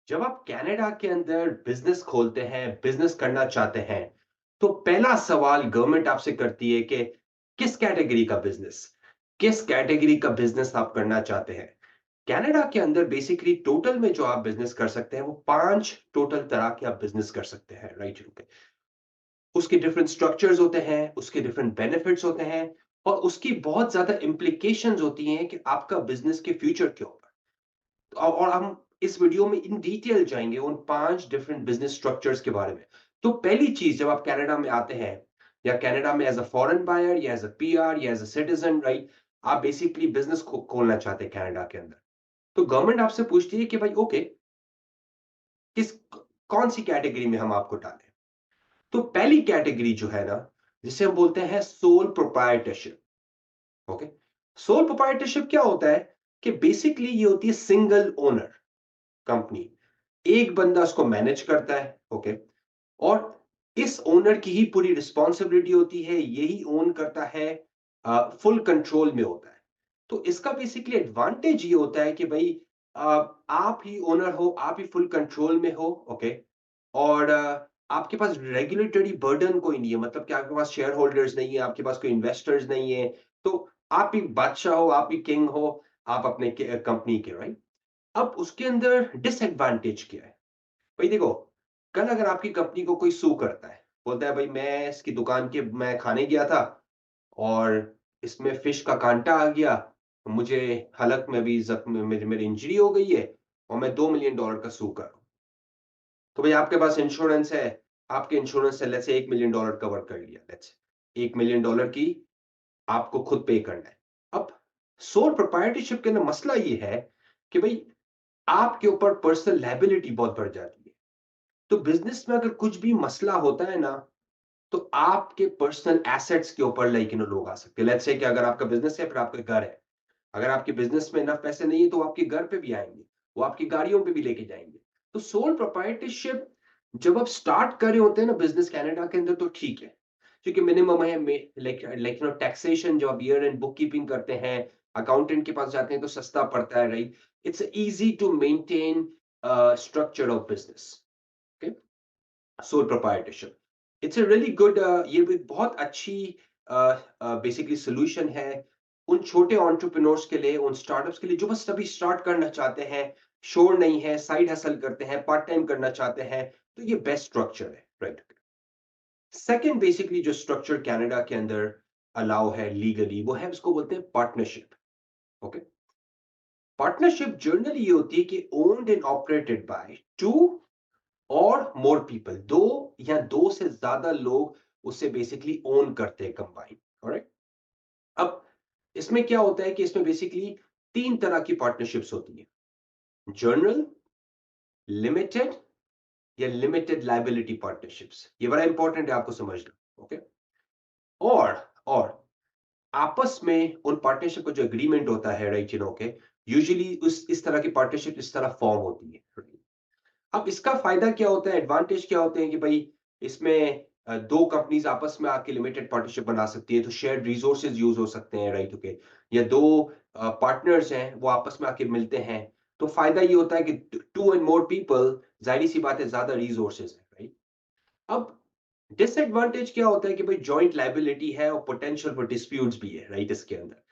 जब आप कनाडा के अंदर बिजनेस खोलते हैं, बिजनेस करना चाहते हैं, तो पहला सवाल गवर्नमेंट आपसे करती है कि किस कैटेगरी का बिजनेस, किस कैटेगरी का बिजनेस आप करना चाहते हैं। कनाडा के अंदर बेसिकली टोटल में जो आप बिजनेस कर सकते हैं, वो 5 टोटल तरह के आप बिजनेस कर सकते हैं, राइट? ओके। उसके डिफरेंट स्ट्रक्चर्स होते हैं, उसके डिफरेंट बेनिफिट्स होते हैं और उसकी बहुत ज्यादा इम्प्लीकेशंस होती हैं कि आपका बिजनेस के फ्यूचर के ऊपर। और हम इस वीडियो में इन डिटेल जाएंगे उन 5 डिफरेंट बिजनेस स्ट्रक्चर्स के बारे में। तो पहली चीज, जब आप कनाडा में आते हैं या कनाडा में एज अ फॉरेन बायर या एज अ पीआर या एज अ सिटीजन, राइट? आप बेसिकली बिजनेस खोलना चाहते हैं कनाडा के अंदर। तो गवर्नमेंट आपसे पूछती है कि भाई ओके, किस कौन सी कैटेगरी में हम आपको डालें। तो पहली कैटेगरी जो है ना, जिसे हम बोलते हैं sole proprietorship. Okay. Sole proprietorship क्या होता है कि बेसिकली ये होती है सिंगल ओनर कंपनी। एक बंदा उसको मैनेज करता है, ओके। और इस ओनर की ही पूरी रिस्पॉन्सिबिलिटी होती है, यही ओन करता है, फुल कंट्रोल में होता है। तो इसका बेसिकली एडवांटेज ये होता है कि भाई आप ही ओनर हो, आप ही फुल कंट्रोल में हो, ओके। और आपके पास रेगुलेटरी बर्डन कोई नहीं है, मतलब कि आपके पास शेयर होल्डर्स नहीं है, आपके पास कोई इन्वेस्टर्स नहीं है। तो आप ही बादशाह हो, आप ही किंग हो, आप अपने कंपनी के, राइट? अब उसके अंदर डिसएडवांटेज क्या है? भाई देखो, कल अगर आपकी कंपनी को कोई सू करता है, बोलता है भाई मैं इसकी दुकान के मैं खाने गया था और इसमें फिश का कांटा आ गया, मुझे हलक में भी जख्म, मेरी मेरी इंजरी हो गई है और मैं $2 मिलियन का सू कर रहा हूं। तो भाई आपके पास इंश्योरेंस है, आपके इंश्योरेंस से लेट्स से $1 मिलियन कवर कर लिया, लेट्स $1 मिलियन की आपको खुद पे करना है। अब सोल प्रोप्राइटरशिप के अंदर मसला ये है कि भाई आपके ऊपर पर्सनल लायबिलिटी बहुत बढ़ जाती है। तो बिज़नेस में अगर कुछ भी मसला होता है ना, तो आपके पर्सनल एसेट्स के ऊपर लोग आ सकते हैं। लेट्स से कि अगर आपका बिज़नेस है, फिर आपका घर है। अगर आपके बिज़नेस में इनफ पैसे नहीं है, तो वो आपके घर पे भी आएँगे, वो आपकी गाड़ियों पे भी लेके जाएँगे। तो सोल प्रोप्राइटरशिप जब आप स्टार्ट कर रहे होते हैं ना बिज़नेस कनाडा के अंदर, तो ठीक है। क्योंकि मिनिमम है में टैक्सेशन, जब आप ईयर एंड बुक कीपिंग करते हैं, अकाउंटेंट के पास जाते हैं तो सस्ता पड़ता है, right? It's easy to maintain structure of business, okay? Sole proprietorship, it's a really good, ये भी बहुत अच्छी बेसिकली सॉल्यूशन है उन छोटे एंटरप्रेन्योर्स के लिए, उन स्टार्टअप्स के लिए जो बस अभी स्टार्ट करना चाहते हैं, श्योर नहीं है, साइड हसल करते हैं, पार्ट टाइम करना चाहते हैं। तो ये बेस्ट स्ट्रक्चर है, राइट? सेकंड बेसिकली जो स्ट्रक्चर कनाडा के अंदर अलाउ है लीगली, वो है, उसको बोलते हैं पार्टनरशिप, ओके। पार्टनरशिप जनरली ये होती है कि owned and operated by two और मोर पीपल, दो या दो से ज्यादा लोग उसे बेसिकली ओन करते हैं कंबाइन, ऑलराइट? अब इसमें क्या होता है कि इसमें बेसिकली तीन तरह की पार्टनरशिप्स होती है: जर्नल, लिमिटेड या लिमिटेड लाइबिलिटी पार्टनरशिप्स। ये बड़ा इंपॉर्टेंट है आपको समझना, ओके। और आपस में उन पार्टनरशिप का जो एग्रीमेंट होता है, राइट, ओके, यूजुअली उस इस तरह की पार्टनरशिप इस तरह फॉर्म होती है, right? अब इसका फायदा क्या होता है, एडवांटेज क्या होते हैं कि भाई इसमें दो कंपनीज आपस में आके लिमिटेड पार्टनरशिप बना सकती है, तो शेयर्ड रिसोर्सेज यूज हो सकते हैं, राइट, ओके। या दो पार्टनर्स हैं, वो आपस में आके मिलते हैं, तो फायदा ये होता है कि टू एंड मोर पीपल, जाहिर सी बात है, ज्यादा रिसोर्सेज है, राइट। अब डिसएडवांटेज क्या होता है कि भाई जॉइंट लायबिलिटी है और पोटेंशियल फॉर डिस्प्यूट्स भी है, राइट, इसके अंदर।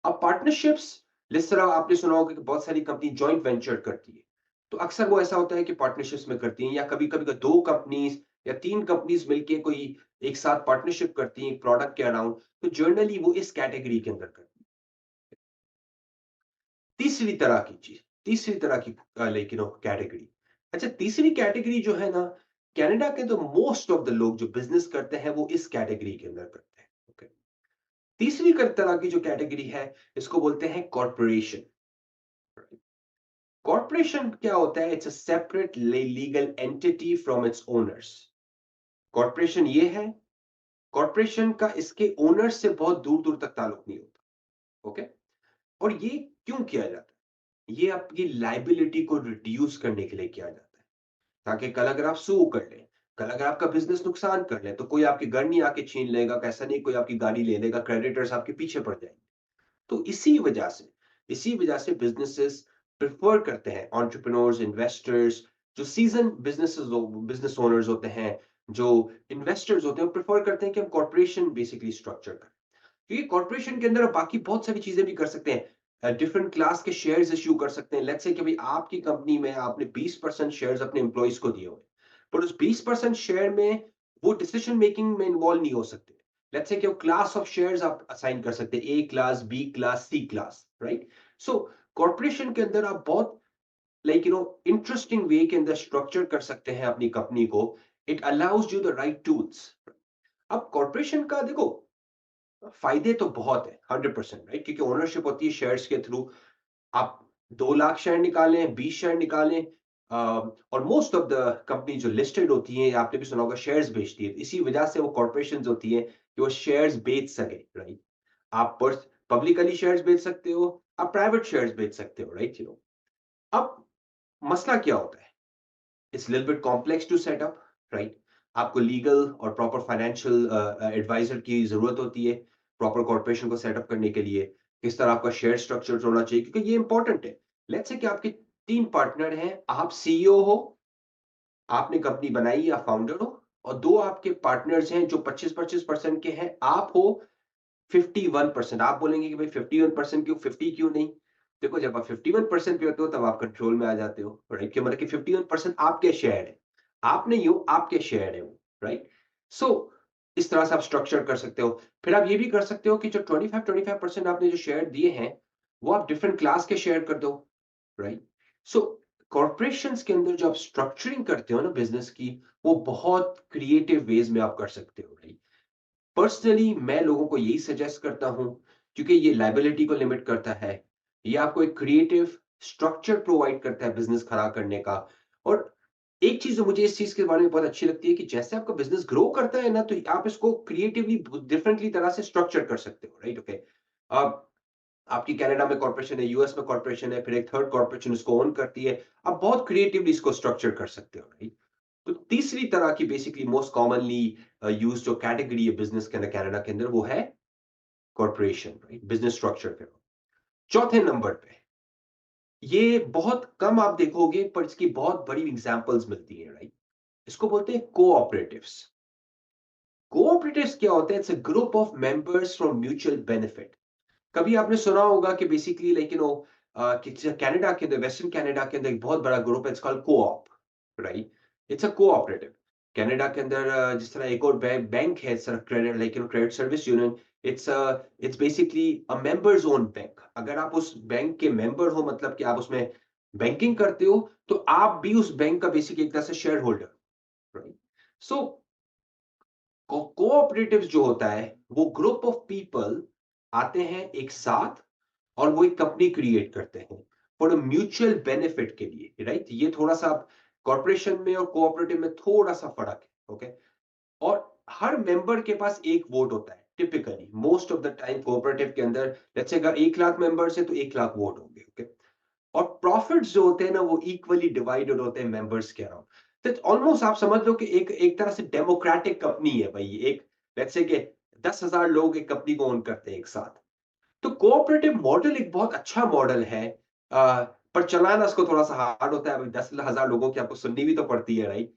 अब पार्टनरशिप्स, जिस तरह आपने सुना होगा कि बहुत सारी कंपनी जॉइंट वेंचर करती है, तो अक्सर वो ऐसा होता है कि पार्टनरशिप्स में करती हैं, या कभी-कभी दो कंपनीज या तीन कंपनीज मिलके कोई एक साथ पार्टनरशिप करती हैं प्रोडक्ट के अराउंड, तो जनरली वो इस कैटेगरी के अंदर करती हैं। तीसरी तरह की चीज, तीसरी तरह की कैटेगरी, अच्छा, तीसरी कैटेगरी जो है ना, कनाडा के तो मोस्ट ऑफ द लोग जो बिजनेस करते हैं वो इस कैटेगरी के अंदर करते हैं, ओके। तीसरी तरह की जो कैटेगरी है, इसको बोलते हैं कॉर्पोरेशन। कॉर्पोरेशन क्या होता है? It's a separate legal entity from its owners. Corporation ये है, कॉर्पोरेशन का इसके ओनर्स से बहुत दूर दूर तक ताल्लुक नहीं होता, ओके। और ये क्यों किया जाता है? ये आपकी लाइबिलिटी को रिड्यूस करने के लिए किया जाता है, ताकि कल अगर आप सू कर लें, कल अगर आपका बिजनेस नुकसान कर ले, तो कोई आपके घर नहीं आके छीन लेगा, कैसा नहीं कोई आपकी गाड़ी ले लेगा, क्रेडिटर्स आपके पीछे पड़ जाएंगे। तो इसी वजह से बिजनेसेस प्रेफर करते हैं, एंटरप्रेन्योर्स, इन्वेस्टर्स, जो सीजन बिजनेस ओनर्स होते हैं, जो इन्वेस्टर्स होते हैं, वो प्रेफर करते हैं कि हम कॉर्पोरेशन बेसिकली स्ट्रक्चर करें। क्योंकि कॉर्पोरेशन के अंदर आप बाकी बहुत सारी चीजें भी कर सकते हैं। डिफरेंट क्लास के शेयर्स इश्यू कर सकते हैं। लेट्स से कि भाई आपकी कंपनी में आपने 20% शेयर्स अपने एम्प्लॉइज को दिए हुए, पर उस 20% शेयर में वो डिसीजन मेकिंग में इन्वॉल्व नहीं हो सकते। लेट्स से कि वो क्लास ऑफ शेयर्स आप असाइन कर सकते हैं, ए क्लास, बी क्लास, सी क्लास, राइट? सो कॉर्पोरेशन के अंदर आप बहुत इंटरेस्टिंग वे के अंदर स्ट्रक्चर कर सकते हैं अपनी कंपनी को। It allows you the right tools. अब कॉर्पोरेशन का देखो, फायदे तो बहुत है, 100%, राइट? क्योंकि ओनरशिप होती है शेयर्स के थ्रू। आप 2 लाख शेयर निकालें, 20 शेयर निकालें, और मोस्ट ऑफ द कंपनी जो लिस्टेड होती हैं, आपने भी सुना होगा, शेयर्स बेचती है। इसी वजह से वो कॉर्पोरेशन होती है कि वो शेयर्स बेच सके, राइट? आप पब्लिकली शेयर्स बेच सकते हो, आप प्राइवेट शेयर्स बेच सकते हो, राइट? अब मसला क्या होता है? It's little bit complex to set up, right? आपको लीगल और प्रॉपर फाइनेंशियल एडवाइजर की जरूरत होती है प्रॉपर कॉर्पोरेशन को सेटअप करने के लिए। किस तरह आपका शेयर स्ट्रक्चर होना चाहिए, क्योंकि ये इंपॉर्टेंट है। लेट्स से कि आपके 3 पार्टनर हैं, आप सीईओ हो, आपने कंपनी बनाई या फाउंडर हो, और 2 आपके पार्टनर्स हैं जो 25-25% के हैं, आप हो 51%। आप बोलेंगे कि भाई 51% क्यों, 50 क्यों नहीं? देखो, जब आप 51% पे होते हो तब आप कंट्रोल में आ जाते हो, राइट? कि मतलब कि 51% आपके शेयर है, आप नहीं हो, आपके शेयर है वो, राइट? सो इस तरह से आप स्ट्रक्चर कर सकते हो। फिर आप ये भी कर सकते हो कि जो 25-25% आपने जो शेयर दिए हैं, वो आप डिफरेंट क्लास के शेयर कर दो, राइट? सो कॉर्पोरेशंस के अंदर जो आप स्ट्रक्चरिंग करते हो ना बिजनेस की, वो बहुत क्रिएटिव वेज में आप कर सकते हो, राइट? पर्सनली मैं लोगों को यही सजेस्ट करता हूं, क्योंकि ये लाइबिलिटी को लिमिट करता है, ये आपको एक क्रिएटिव स्ट्रक्चर प्रोवाइड करता है बिजनेस खड़ा करने का। और एक चीज जो मुझे इस चीज के बारे में बहुत अच्छी लगती है कि जैसे आपका बिजनेस ग्रो करता है ना, तो आप इसको क्रिएटिवली डिफरेंटली तरह से स्ट्रक्चर कर सकते हो, राइट? ओके। अब आपकी कनाडा में कॉर्पोरेशन है, यूएस में कॉर्पोरेशन है, फिर एक थर्ड कॉर्पोरेशन इसको ओन करती है। आप बहुत क्रिएटिवली इसको स्ट्रक्चर कर सकते हो, राइट? तो तीसरी तरह की बेसिकली मोस्ट कॉमनली यूज्ड जो कैटेगरी है बिजनेस के अंदर कनाडा के अंदर, वो है कॉर्पोरेशन, राइट? बिजनेस स्ट्रक्चर पे। चौथे नंबर पे, ये बहुत कम आप देखोगे पर इसकी बहुत बड़ी एग्जांपल्स मिलती है, राइट? इसको बोलते हैं कोऑपरेटिव्स। कोऑपरेटिव्स क्या होते हैं? It's a group of members from mutual benefit. कभी आपने सुना होगा कि बेसिकली कनाडा के अंदर, वेस्टर्न कनाडा के अंदर एक बहुत बड़ा ग्रुप है, it's called co-op, right? It's a cooperative. Canada के अंदर जिस तरह एक और बैंक है, it's credit credit service union. It's basically a members own bank. अगर आप उस बैंक के मेंबर हो, मतलब कि आप उसमें बैंकिंग करते हो, तो आप भी उस बैंक का बेसिकली एक तरह से शेयर होल्डर, राइट? सो कोऑपरेटिव्स जो होता है, वो ग्रुप ऑफ पीपल आते हैं एक साथ, और वो एक कंपनी क्रिएट करते हैं फॉर अ म्यूचुअल बेनिफिट के लिए, राइट? ये थोड़ा सा कॉर्पोरेशन में और कोऑपरेटिव में थोड़ा सा फर्क है, ओके? और हर मेंबर के पास एक वोट होता है typically, most of the time cooperative के अंदर। लेट्स से अगर 1 लाख मेंबर्स है तो 1 लाख वोट होंगे, ओके? और प्रॉफिट्स जो होते हैं ना, वो इक्वली डिवाइडेड होते हैं मेंबर्स के अराउंड। तो ऑलमोस्ट आप समझ लो कि एक एक तरह से डेमोक्रेटिक कंपनी है भाई ये। एक लेट्स से कि 10,000 लोग एक कंपनी को ओन करते हैं एक साथ। तो कोऑपरेटिव मॉडल एक बहुत अच्छा मॉडल है, पर चलाना उसको थोड़ा सा हार्ड होता है। अभी 10,000 लोगों की आपको सुननी भी तो पड़ती है, राइट?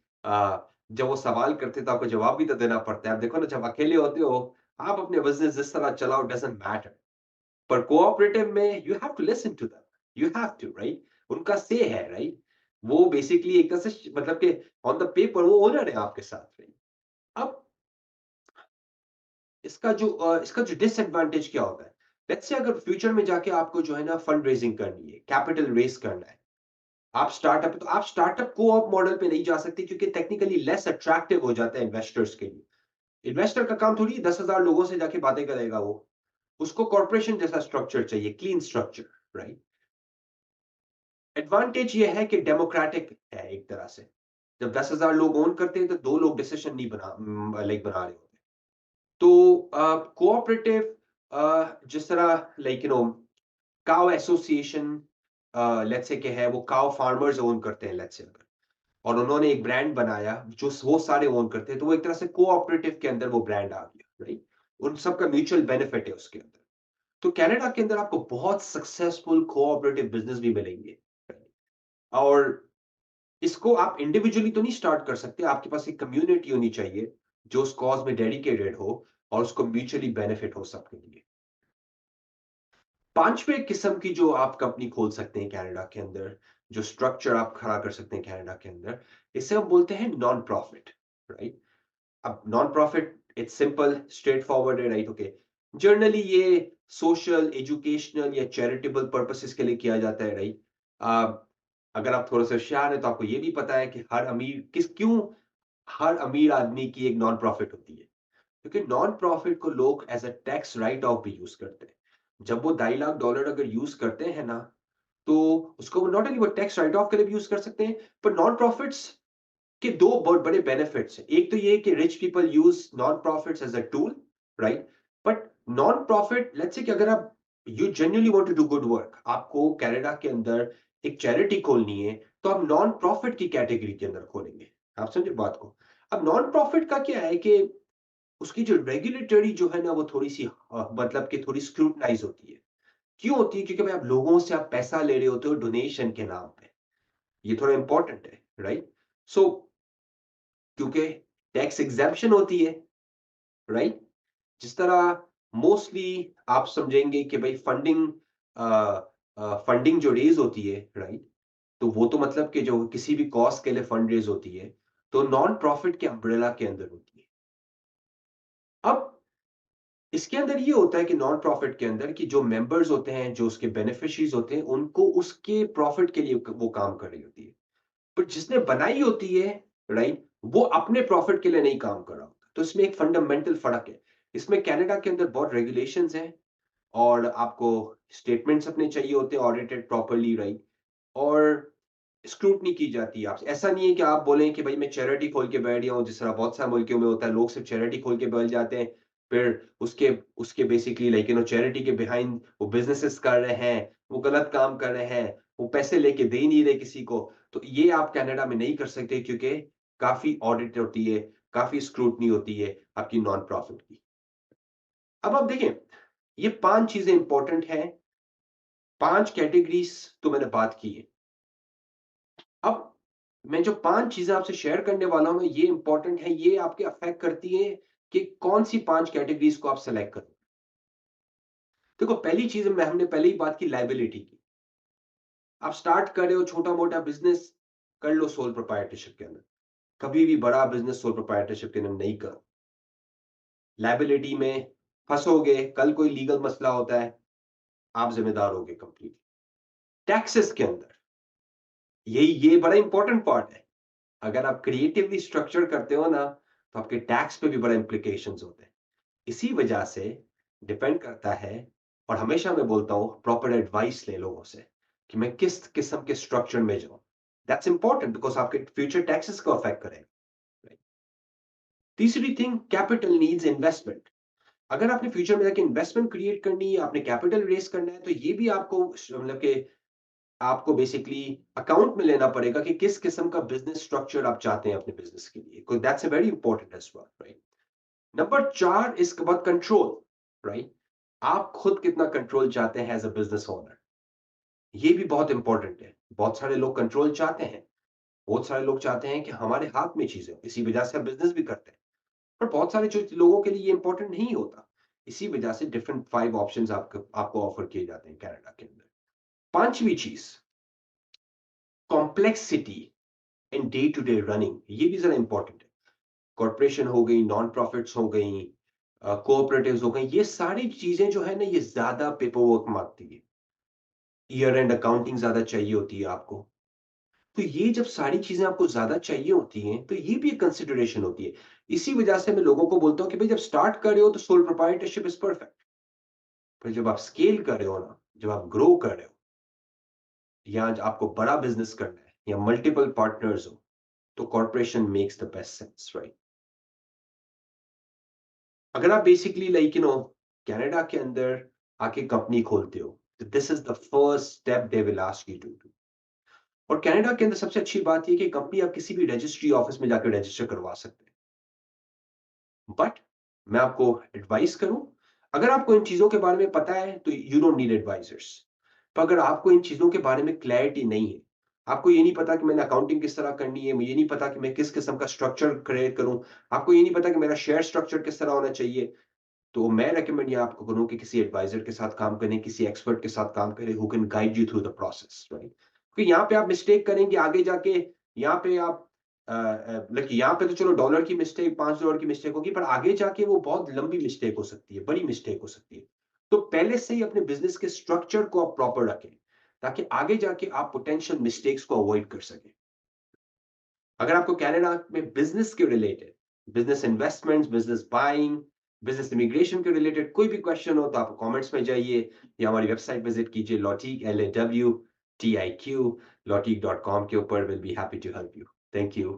जब वो सवाल करते हैं तो आपको जवाब भी तो देना पड़ता है। आप देखो ना, जब अकेले होते हो, आप अपने बिजनेस जिस तरह चलाओ, डजंट मैटर। पर कोऑपरेटिव में you have to listen to them, you have to, right? उनका से है, राइट? वो बेसिकली एक तरह से मतलब कि ऑन द पेपर वो ओनर है आपके साथ, राइट? अब इसका जो डिसएडवांटेज क्या होता है? लेट्स से अगर फ्यूचर में जाके आपको जो है ना फंड रेजिंग करनी है, कैपिटल रेज करना है, आप स्टार्टअप, तो आप स्टार्टअप को-ऑप मॉडल पे नहीं जा सकते, क्योंकि टेक्निकली लेस अट्रैक्टिव हो जाता है इन्वेस्टर्स के लिए। इन्वेस्टर का काम थोड़ी 10,000 लोगों से जाके बातें करेगा वो। उसको कॉर्पोरेशन जैसा स्ट्रक्चर चाहिए, क्लीन स्ट्रक्चर, राइट? एडवांटेज ये है कि डेमोक्रेटिक है एक तरह से। जब 10,000 लोग ओन करते हैं तो 2 लोग डिसीजन नहीं बना रहे होते। तो कोऑपरेटिव, जिस तरह काउ एसोसिएशन, लेट्स से है, वो काउ फार्मर्स ओन करते हैं, लेट्स से अगर, और उन्होंने एक ब्रांड बनाया जो वो सारे ओन करते हैं, तो वो एक तरह से कोऑपरेटिव के अंदर वो ब्रांड आ गया, राइट? उन सबका म्यूचुअल बेनिफिट है उसके अंदर। तो कनाडा के अंदर आपको बहुत सक्सेसफुल कोऑपरेटिव बिजनेस भी मिलेंगे, right? और इसको आप इंडिविजुअली तो नहीं स्टार्ट कर सकते, आपके पास एक कम्युनिटी होनी चाहिए जो उस कॉज में डेडिकेटेड हो और उसको म्यूचुअली बेनिफिट हो सबके लिए। पांचवें किस्म की जो आप कंपनी खोल सकते हैं कनाडा के अंदर, जो स्ट्रक्चर आप खड़ा कर सकते हैं कनाडा के अंदर, इसे हम बोलते हैं नॉन प्रॉफिट, राइट? अब non profit it's simple, straight forward है, राइट? ओके। जनरली ये सोशल, एजुकेशनल या चैरिटेबल पर्पसेस के लिए किया जाता है, राइट? अगर आप थोड़ा सा होशियार हैं तो आपको ये भी पता है कि हर अमीर आदमी की एक नॉन प्रॉफिट होती है, क्योंकि नॉन प्रॉफिट को लोग as a tax write off भी यूज करते हैं। जब वो $2.5 लाख अगर यूज करते हैं ना, तो उसको नॉट ओनली वो टैक्स राइट ऑफ के लिए भी यूज कर सकते हैं, पर नॉन प्रॉफिट्स के दो बहुत बड़े बेनिफिट्स हैं। एक तो ये कि rich people use non profits as a tool, right? But non profit, let's say कि अगर आप you genuinely want to do good work, आपको कनाडा के अंदर एक चैरिटी खोलनी है, तो आप नॉन प्रॉफिट की कैटेगरी के अंदर खोलेंगे। आप समझे बात को? अब नॉन प्रॉफिट का क्या है कि उसकी जो रेगुलेटरी जो है ना, वो थोड़ी-सी मतलब कि थोड़ी स्क्रूटनाइज़ होती है। क्यों होती है? क्योंकि भाई आप लोगों से आप पैसा ले रहे होते हो डोनेशन के नाम पे। ये थोड़ा इम्पोर्टेंट है, राइट? सो क्योंकि टैक्स एग्जेम्पशन होती है, राइट? जिस तरह मोस्टली आप समझेंगे कि भाई फंडिंग जो रेज़ होती है, राइट? तो वो तो मतलब कि जो किसी भी कॉज़ के लिए फंड रेज़ होती है, तो नॉन प्रॉफिट के अम्ब्रेला के अंदर होती है। अब इसके अंदर ये होता है कि नॉन प्रॉफिट के अंदर कि जो मेंबर्स होते हैं, जो उसके बेनिफिशियरीज होते हैं, उनको उसके प्रॉफिट के लिए वो काम कर रही होती है। पर जिसने बनाई होती है, राइट, वो अपने प्रॉफिट के लिए नहीं काम कर रहा होता। तो इसमें एक फंडामेंटल फर्क है। इसमें कनाडा के अंदर बहुत रेगुलेशंस हैं और आपको स्टेटमेंट्स अपने चाहिए होते हैं ऑडिटेड प्रॉपर्ली, राइट? और स्क्रूटनी की जाती है आपसे। ऐसा नहीं है कि आप बोलें कि भाई मैं चैरिटी खोल के बैठ गया हूँ, जिस तरह बहुत सारे मुल्कों में होता है, लोग सिर्फ चैरिटी खोल के बैठ जाते हैं, फिर उसके उसके बेसिकली लाइक चैरिटी के बिहाइंड वो बिज़नेसेस कर रहे हैं, वो गलत काम कर रहे हैं, वो पैसे लेके दे ही नहीं रहे किसी को। तो ये आप कनाडा में नहीं कर सकते, क्योंकि काफ़ी ऑडिट होती है, काफ़ी स्क्रूटनी होती है आपकी नॉन प्रॉफिट की। अब आप देखें, ये 5 चीज़ें इंपॉर्टेंट हैं, 5 कैटेगरीज़ तो मैंने बात की है। अब मैं जो 5 चीज़ें आपसे शेयर करने वाला हूँ ना, ये इम्पोर्टेंट है, ये आपके अफ़ेक्ट करती है कि कौन-सी 5 कैटेगरीज़ को आप सेलेक्ट करें। देखो, पहली चीज़ में हमने पहले ही बात की लायबिलिटी की। आप स्टार्ट कर रहे हो छोटा-मोटा बिज़नेस, कर लो सोल प्रोप्राइटरशिप के अंदर। कभी भी बड़ा बिज़नेस सोल प्रोप्राइटरशिप के अंदर नहीं करो। लायबिलिटी में फँसोगे, कल कोई लीगल मसला होता है, आप ज़िम्मेदार होगे कंप्लीटली। टैक्सेस के अंदर, ये बड़ा इम्पोर्टेंट पार्ट है। अगर आप क्रिएटिवली स्ट्रक्चर करते हो ना, तो आपके टैक्स पे भी बड़ा इम्प्लीकेशंस होते हैं। इसी वजह से डिपेंड करता है, और हमेशा मैं बोलता हूँ प्रॉपर एडवाइस ले लोगों से कि मैं किस किस्म के स्ट्रक्चर में जाऊँ। दैट्स इंपॉर्टेंट बिकॉज़ आपके फ्यूचर टैक्सेस को अफेक्ट करेगा, राइट? तीसरी थिंग, कैपिटल नीड्स इन्वेस्टमेंट। अगर आपने फ्यूचर में जाके इन्वेस्टमेंट क्रिएट करनी है, आपने कैपिटल रेज़ करना है, तो ये भी आपको मतलब कि आपको बेसिकली अकाउंट में लेना पड़ेगा कि किस किस्म का बिज़नेस स्ट्रक्चर आप चाहते हैं अपने बिज़नेस के लिए। 'cause that's a very important as well, right? Number 4 is about control, right? आप खुद कितना कंट्रोल चाहते हैं एज़ अ बिज़नेस ओनर, ये भी बहुत इंपॉर्टेंट है। बहुत सारे लोग कंट्रोल चाहते हैं, बहुत सारे लोग चाहते हैं कि हमारे हाथ में चीज़ें हों, इसी वजह से हम बिज़नेस भी करते हैं। पर बहुत सारे जो लोगों के लिए ये इंपॉर्टेंट नहीं होता। इसी वजह से डिफरेंट 5 ऑप्शंस आपको ऑफर किए जाते हैं कनाडा के अंदर। 5वीं चीज़, complexity in day to day running, ये भी ज़रा इंपॉर्टेंट है। कॉर्पोरेशन हो गई, नॉन प्रॉफिट्स हो गई, कोऑपरेटिव्स हो गई, ये सारी चीज़ें जो है ना, ये ज़्यादा पेपर वर्क माँगती है। ईयर एंड अकाउंटिंग ज़्यादा चाहिए होती है आपको। तो ये जब सारी चीज़ें आपको ज़्यादा चाहिए होती हैं, तो ये भी एक कंसिडरेशन होती है। इसी वजह से मैं लोगों को बोलता हूँ कि भाई जब स्टार्ट कर रहे हो तो सोल प्रोप्राइटरशिप इज़ परफेक्ट। पर जब आप स्केल कर रहे हो ना, जब आप ग्रो कर रहे हो, या आपको बड़ा बिज़नेस करना है या मल्टीपल पार्टनर्स हो, तो corporation makes the best sense, right? अगर आप बेसिकली लाइक कनाडा के अंदर आके कंपनी खोलते हो, तो this is the first step they will ask you to do. और कनाडा के अंदर सबसे अच्छी बात ये है कि कंपनी आप किसी भी रजिस्ट्री ऑफिस में जाकर रजिस्टर करवा सकते हैं। बट मैं आपको एडवाइस करूं, अगर आपको इन चीजों के बारे में पता है तो यू डोंट नीड एडवाइजर्स। पर अगर आपको इन चीजों के बारे में क्लैरिटी नहीं है, आपको ये नहीं पता कि मैंने अकाउंटिंग किस तरह करनी है, मुझे नहीं पता कि मैं किस किस्म का स्ट्रक्चर क्रिएट करूँ, आपको ये नहीं पता कि मेरा शेयर स्ट्रक्चर किस तरह होना चाहिए, तो मैं रिकमेंड ये आपको करूँ कि किसी एडवाइज़र के साथ काम करें, किसी एक्सपर्ट के साथ काम करें हू can guide you through the process, right? क्योंकि यहाँ पे आप मिस्टेक करेंगे आगे जाके, यहाँ पे आप लाइक यहाँ पे तो चलो डॉलर की मिस्टेक, $5 की मिस्टेक होगी, पर आगे जाके वो बहुत लंबी मिस्टेक हो सकती है, बड़ी मिस्टेक हो सकती है। तो पहले से ही अपने बिज़नेस के स्ट्रक्चर को आप प्रॉपर रखें, ताकि आगे जाके आप पोटेंशियल मिस्टेक्स को अवॉइड कर सकें। अगर आपको कनाडा में बिज़नेस के related, business investments, business buying, business immigration के रिलेटेड कोई भी क्वेश्चन हो तो आप कमेंट्स में जाइए या हमारी वेबसाइट विज़िट कीजिए लॉटीक LAWTIQ लॉटीक.com के ऊपर, will be happy to help you. Thank you.